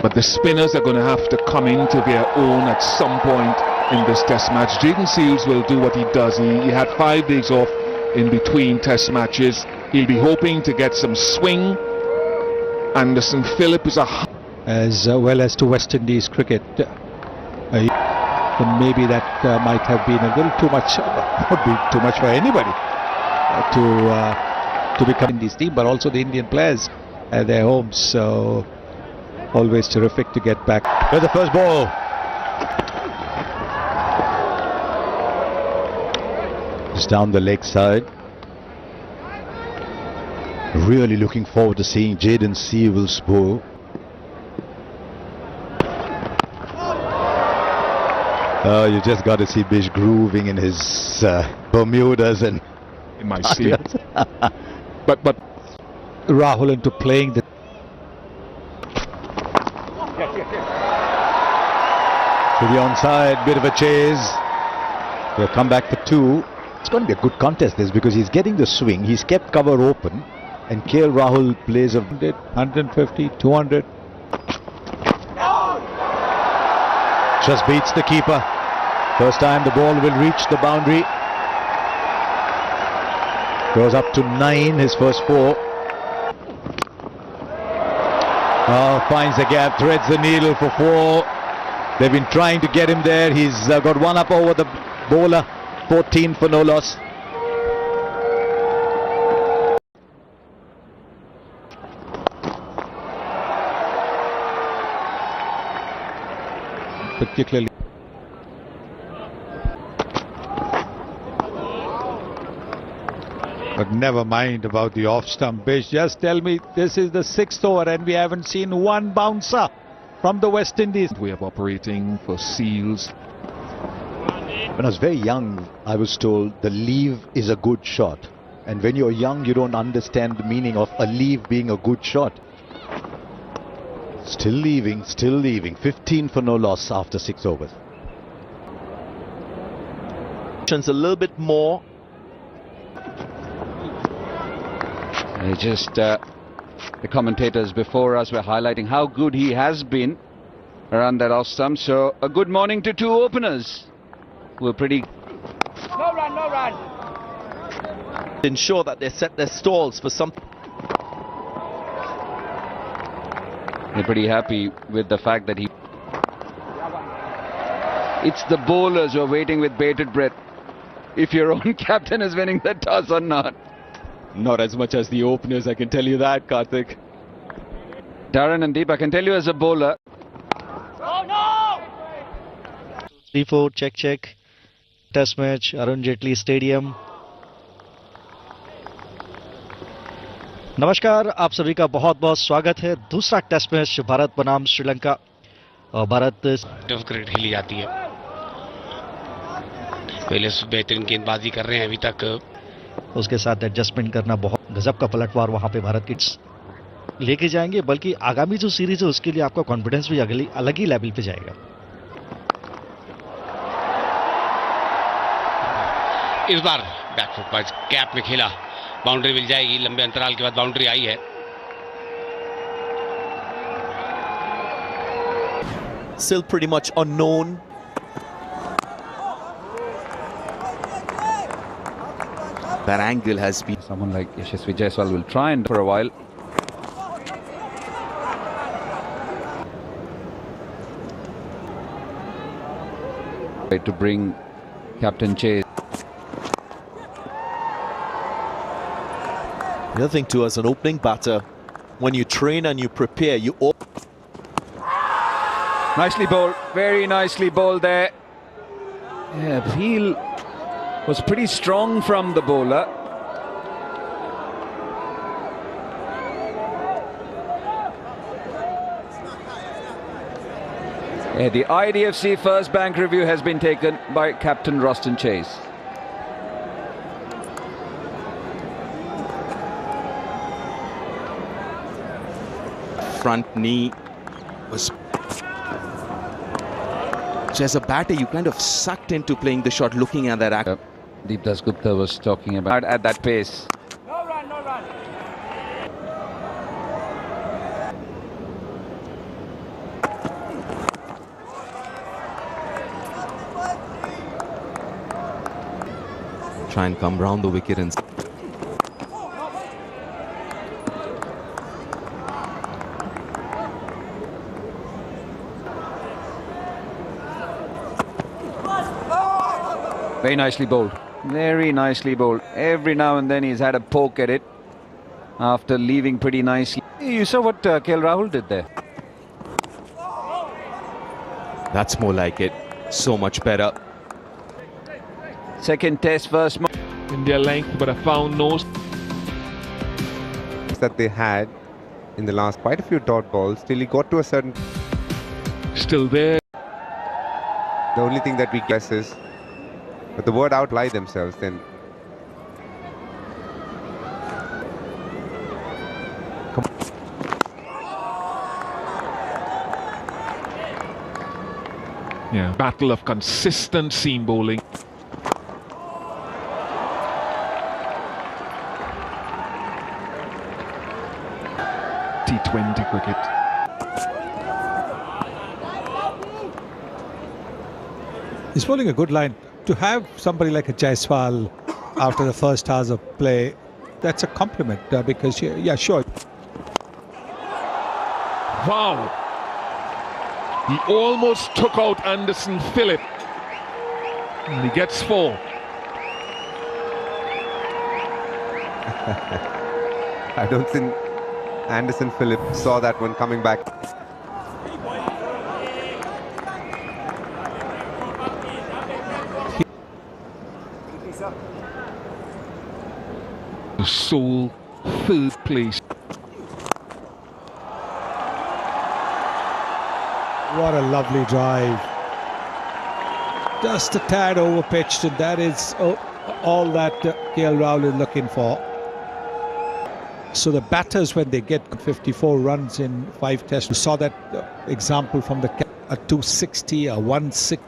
But the spinners are going to have to come into their own at some point in this test match. Jayden Seales will do what he does. He had 5 days off in between test matches. He'll be hoping to get some swing. Anderson Phillip is as well as to West Indies cricket. Maybe that might have been a little too much, would be too much for anybody to become in this team, but also the Indian players at their homes. So always terrific to get back. Here's the first ball. It's down the leg side. Really looking forward to seeing Jayden Seales bowl. You just got to see Bish grooving in his Bermudas and in my seat. but Rahul into playing the to the onside, bit of a chase. They'll come back for 2. It's going to be a good contest this, because he's getting the swing, he's kept cover open, and KL Rahul plays a 150, 200. Just beats the keeper. First time the ball will reach the boundary. Goes up to 9, his first 4. Oh, finds the gap, threads the needle for 4. They've been trying to get him there. He's got 1 up over the bowler. 14 for no loss. Particularly. But never mind about the off-stump Bish. Just tell me, this is the 6th over and we haven't seen 1 bouncer from the West Indies. Way of operating for Seales. When I was very young, I was told the leave is a good shot. And when you're young, you don't understand the meaning of a leave being a good shot. Still leaving, still leaving. 15 for no loss after 6 overs. A little bit more. The commentators before us were highlighting how good he has been around that off stump. So a good morning to 2 openers who were pretty. No run, no run. Ensure that they set their stalls for something. They're pretty happy with the fact that it's the bowlers who are waiting with bated breath if your own captain is winning the toss or not. Not as much as the openers, I can tell you that, Karthik. Darren and Deep, I can tell you as a bowler. Oh no! 3-4, check. Test match, Arun Jaitley Stadium. नमस्कार, आप सभी का बहुत बहुत स्वागत है। दूसरा test match Bharat बनाम श्रीलंका, और भारत क्रिकेट खेली जाती है। पहले बेहतरीन गेंदबाजी कर रहे हैं अभी तक। उसके साथ एडजस्टमेंट करना, बहुत गजब का पलटवार वहां पे भारत किट्स लेके जाएंगे। बल्कि आगामी जो सीरीज है उसके लिए आपका कॉन्फिडेंस भी अलग ही लेवल पे जाएगा। इस बार बैकफुट पर कैप में खेला, बाउंड्री मिल जाएगी। लंबे अंतराल के बाद बाउंड्री आई है। Still pretty much unknown. That angle has been. Someone like Yashasvi Jaiswal will try and for a while. To bring Captain Chase. The other thing too, as an opening batter, when you train and you prepare, you. Nicely bowled, very nicely bowled there. Yeah, Peel was pretty strong from the bowler. Yeah, the IDFC first bank review has been taken by Captain Roston Chase. Front knee was. So as a batter, you kind of sucked into playing the shot, looking at that act. Deep Das Gupta was talking about at that pace. No run, no run. try and come round the wicket and Very nicely bowled. Very nicely bowled. Every now and then he's had a poke at it after leaving pretty nicely. You saw what KL Rahul did there. that's more like it. So much better. Second test, first. In their length, but I found no. That they had in the last quite a few dot balls till he got to a certain. Still there. The only thing that we guess is, but the word outlie themselves then. Yeah, battle of consistent seam bowling. T20 cricket. He's bowling a good line. To have somebody like a Jaiswal after the first hours of play, that's a compliment because, yeah, sure. Wow! He almost took out Anderson Phillip. And he gets 4. I don't think Anderson Phillip saw that one coming back. The sole 3rd place. What a lovely drive. Just a tad over pitched, and that is all that KL Rahul is looking for. So the batters, when they get 54 runs in 5 tests, we saw that example from the a 260, a 160.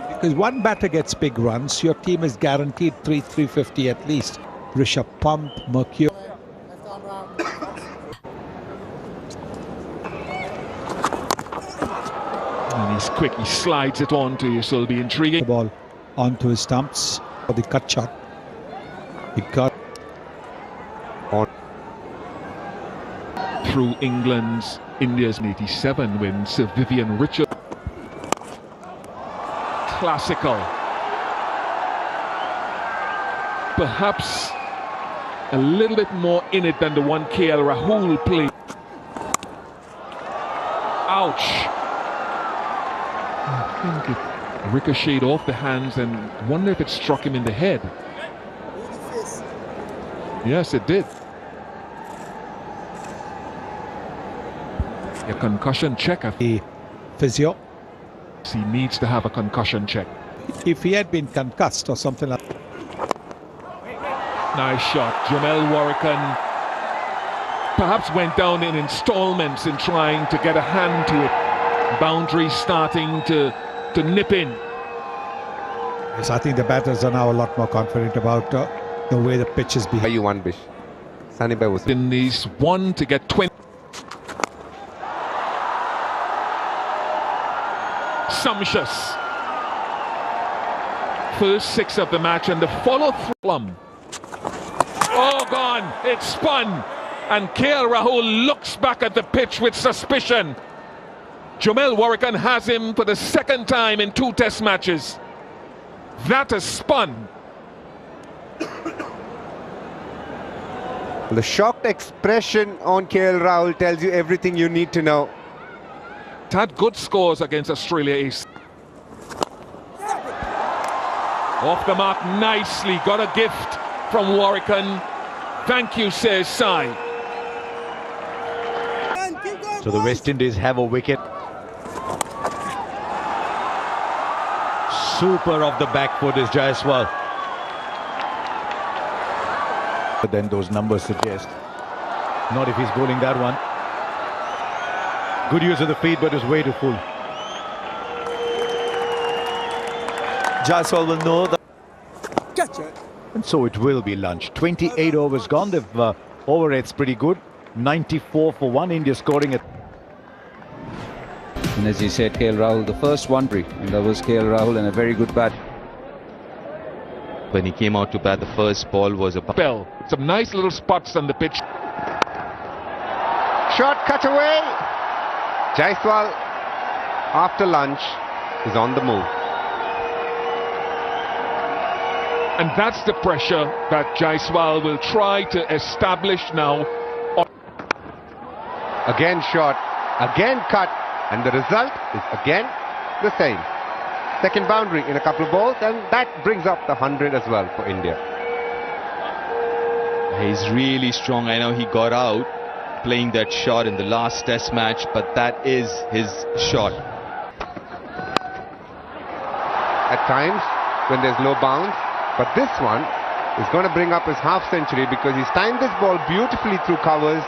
Because one batter gets big runs, your team is guaranteed 350 at least. Rishabh Pant, Mercury. And he's quick, he slides it on to you, so it'll be intriguing. The ball onto his stumps for the cut shot. He got on through India's 87 win, Sir Vivian Richard. Classical. Perhaps a little bit more in it than the one KL Rahul played. Ouch. I think it ricocheted off the hands and wonder if it struck him in the head. Yes, it did. A concussion check. the physio. He needs to have a concussion check. If he had been concussed or something like that. Nice shot. Jamel Warrican perhaps went down in installments in trying to get a hand to it. Boundary starting to nip in. Yes, I think the batters are now a lot more confident about the way the pitch is behaving. you one, Bish. Sunny Bhai was In these 1 to get 20. Sumptuous. First 6 of the match and the follow-through. Oh, gone. It's spun. And KL Rahul looks back at the pitch with suspicion. Jamel Warrican has him for the 2nd time in 2 test matches. That is spun. The shocked expression on KL Rahul tells you everything you need to know. Had good scores against Australia Ace. Off the mark nicely. Got a gift from Warrican. Thank you, says Sai. So the West Indies have a wicket. Super off the back foot is Jaiswal. But then those numbers suggest. Not if he's bowling that one. Good use of the feet, but it's way too full. Jaiswal will know that. And so it will be lunch. 28 overs gone. They've over it's pretty good. 94 for 1. India scoring it. And as he said, KL Rahul, the first one, and that was KL Rahul, and a very good bat. When he came out to bat, the first ball was a Bell. Some nice little spots on the pitch. Shot cut away. Jaiswal, after lunch, is on the move. And that's the pressure that Jaiswal will try to establish now. Again shot, again cut, and the result is again the same. Second boundary in a couple of balls, and that brings up the 100 as well for India. He's really strong. I know he got out playing that shot in the last test match, but that is his shot. At times when there's low bounce, but this one is going to bring up his half century because he's timed this ball beautifully through covers,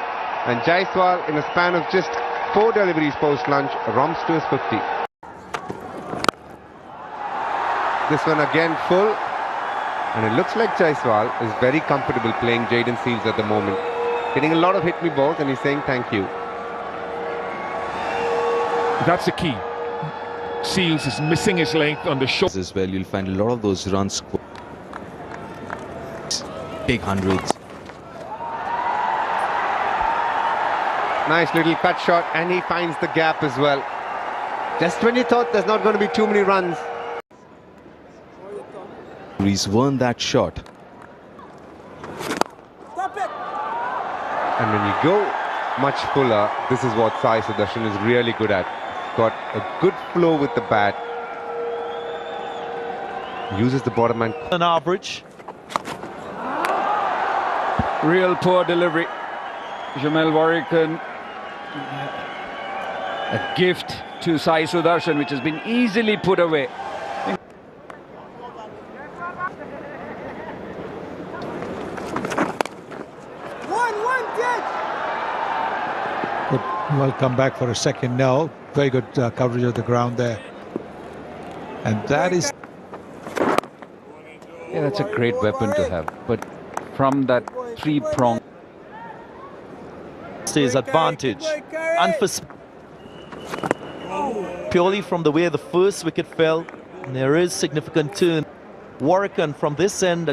and Jaiswal in a span of just 4 deliveries post lunch romps to his 50. This one again full, and it looks like Jaiswal is very comfortable playing Jayden Seales at the moment, getting a lot of hit me balls, and he's saying thank you. That's the key. Seales is missing his length on the short As well, you'll find a lot of those runs, big hundreds. Nice little cut shot, and he finds the gap as well. Just when you thought there's not going to be too many runs. He's won that shot. And when you go much fuller, this is what Sai Sudarshan is really good at. Got a good flow with the bat. Uses the bottom man. An average. Real poor delivery. Jamel Warrican. A gift to Sai Sudarshan, which has been easily put away. Good. Well, come back for a second now. Very good coverage of the ground there. And that is... Yeah, that's a great weapon to have. But from that three-prong... His advantage. And for purely from the way the first wicket fell, there is significant turn. Warrican from this end.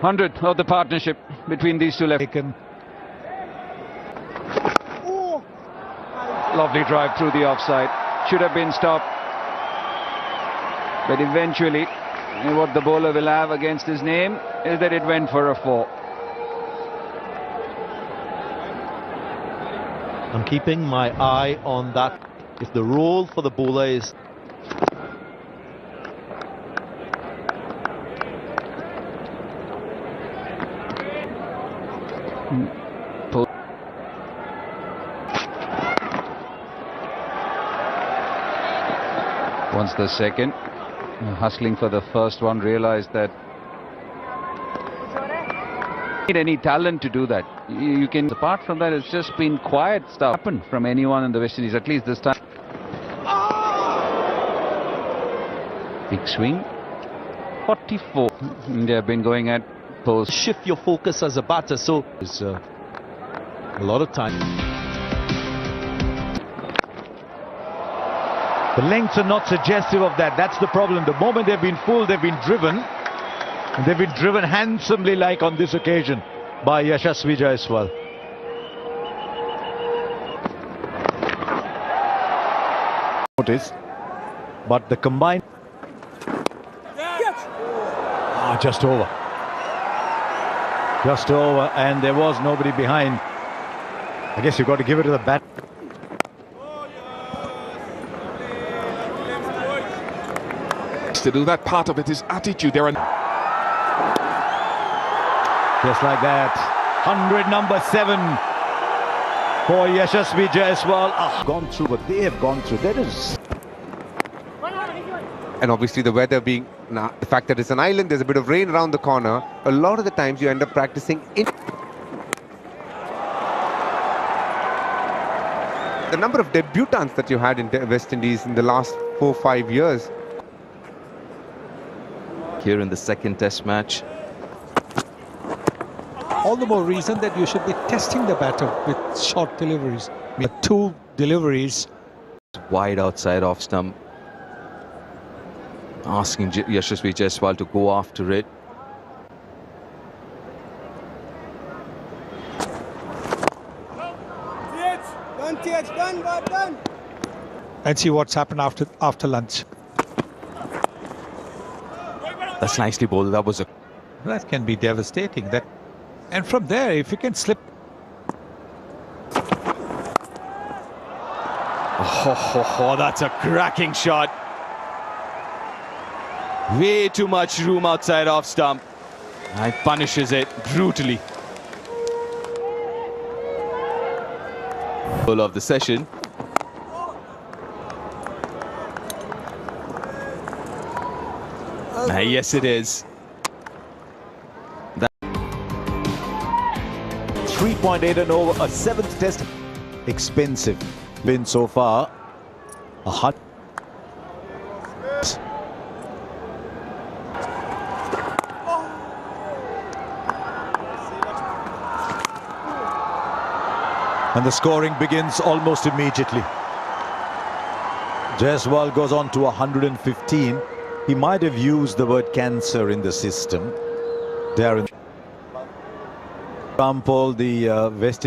100 of the partnership between these two left. Lovely drive through the offside. Should have been stopped. But eventually, what the bowler will have against his name is that it went for a 4. I'm keeping my eye on that. If the role for the bowler is once the second, hustling for the first one, realized that need any talent to do that. You can, apart from that, it's just been quiet stuff happened from anyone in the West Indies, at least this time. Big swing. 44. India have been going at post. shift your focus as a batter, so it's a lot of time. The lengths are not suggestive of that. That's the problem. The moment they've been full, they've been driven. And they've been driven handsomely, like on this occasion, by Yashasvi Jaiswal. Notice, but the combined... just over. Just over, and there was nobody behind. I guess you've got to give it to the bat. to do that. Part of it is attitude. There are just like that. 100 number 7 for Yashasvi Jaiswal. Gone through what they have gone through. That is. And obviously the weather being, the fact that it's an island, there's a bit of rain around the corner. A lot of the times you end up practicing in. The number of debutants that you had in West Indies in the last 4-5 years. Here in the second test match. all the more reason that you should be testing the batter with short deliveries. 2 deliveries. Wide outside off stump. Asking Yashasvi Jaiswal to go after it. Done. And see what's happened after lunch. That's nicely bowled. That can be devastating. And from there, if you can slip. Oh, that's a cracking shot. Way too much room outside off stump. And punishes it brutally. Full of the session. Yes, it is. 3.8 and over, a 7th test. Expensive win so far. A hot. And the scoring begins almost immediately. Jaiswal goes on to 115. He might have used the word cancer in the system. Darren Rampal, the West.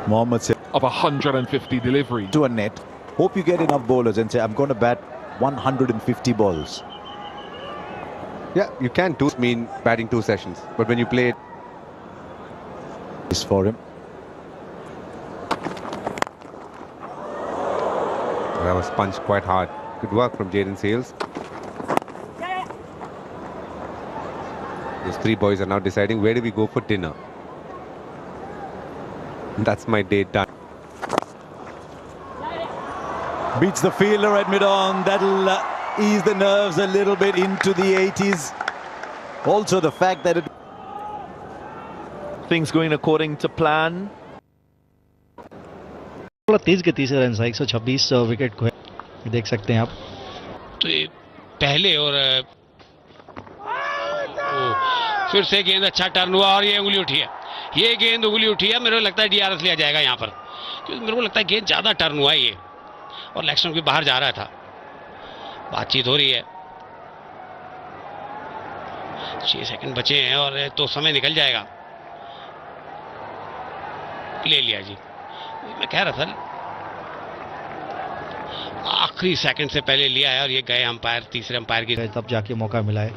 Mohammad said of 150 delivery to a net. Hope you get enough bowlers and say, I'm going to bat 150 balls. Yeah, you can mean batting 2 sessions, but when you play it, is for him. That was punched quite hard. Good work from Jayden Seales. Those 3 boys are now deciding where do we go for dinner. That's my day done. Beats the fielder at mid-on. That'll ease the nerves a little bit into the 80s. Also the fact that Things going according to plan. थोड़ा तेज गति से run 126 wicket को है, देख सकते हैं आप। तो ये पहले और फिर से गेंद अच्छा टर्न हुआ और ये उंगली उठी है। ये गेंद उंगली उठी है, मेरे को लगता है डीआरएस लिया जाएगा यहाँ पर, क्योंकि मेरे को लगता है गेंद ज़्यादा टर्न हुआ है ये, और लेग स्टंप के बाहर जा रहा था। बातचीत हो रही है, 6 सेकंड बचे हैं और तो समय निकल जाएगा। ले लिया जी, मैं कह रहा था आखिरी सेकंड से पहले लिया है और ये गए अंपायर, तीसरे अंपायर की तब जाके मौका मिला है।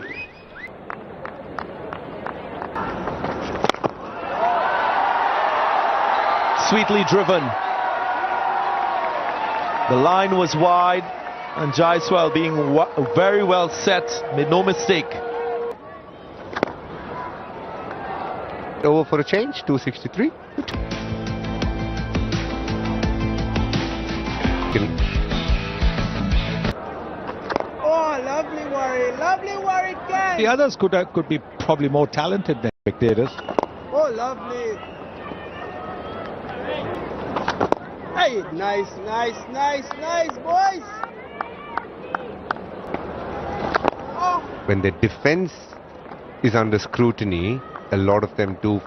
Sweetly driven. The line was wide and Jaiswal being very well set, made no mistake. Over for a change, 263. Oh, lovely worry catch. The others could be probably more talented than spectators. Oh, lovely. Hey, nice, boys. Oh. When the defense is under scrutiny, a lot of them do.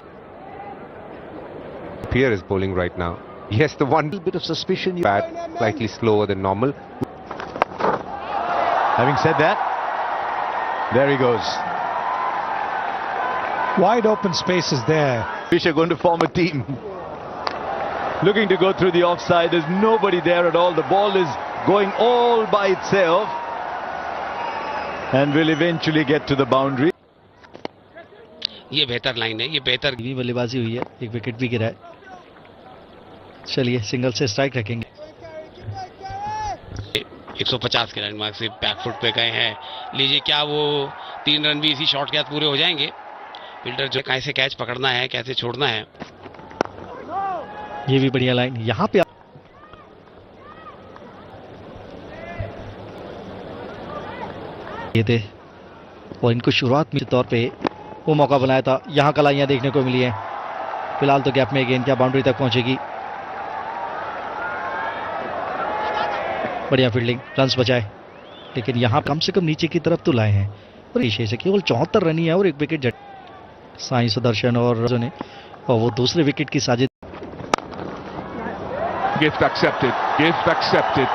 Pierre is bowling right now. Yes, the one bit of suspicion. Bat, slightly slower than normal. Having said that, there he goes. Wide open spaces there. Fish are going to form a team. Looking to go through the offside. There's nobody there at all. The ball is going all by itself and will eventually get to the boundary. ये बेहतर line है, ये बेहतर भी बल्लेबाजी हुई है, एक विकेट भी गिरा है। चलिए सिंगल से स्ट्राइक रखेंगे। 150 के रन मार्क से बैकफुट पे गए हैं। लीजिए, क्या वो 3 रन भी इसी शॉट के साथ पूरे हो जाएंगे? फील्डर जो कैसे कैच पकड़ना है, कैसे छोड़ना है। ये भी बढ़िया लाइन यहाँ पे। ये थे और इनको शुरुआत में तौर पे वो मौका बनाया था। यहाँ कलाइयाँ देखने को मिली है। फिलहाल तो गैप में गेंद क्या बाउंड्री तक पहुंचेगी। बढ़िया फील्डिंग, रन्स बचाए, लेकिन यहाँ कम से कम नीचे की तरफ तो लाए हैं और इसे से केवल 74 रन ही है और एक विकेट जट साई सुदर्शन और वो दूसरे विकेट की साजिश. Gift accepted. Gift accepted.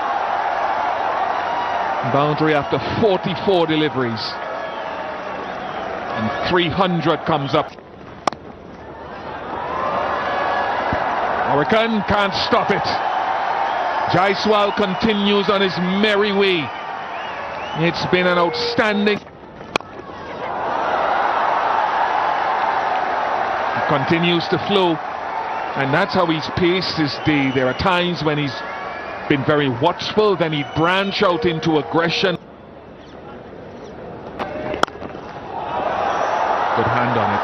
Boundary after 44 deliveries. And 300 comes up. Hurricane can't stop it. Jaiswal continues on his merry way. It's been an outstanding. It continues to flow. And that's how he's paced his day. There are times when he's been very watchful, then he'd branch out into aggression. Good hand on it.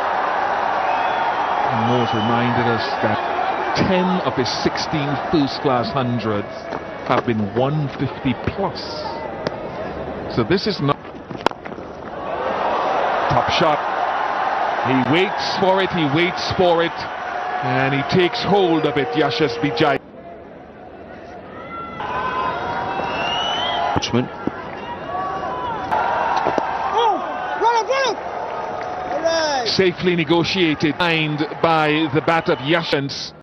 And Moore's reminded us that 10 of his 16 first-class hundreds have been 150 plus. So this is not... Top shot. He waits for it, he waits for it. And he takes hold of it, Yashasvi Jai. Oh, run it! All right. Safely negotiated, signed by the bat of Yashans.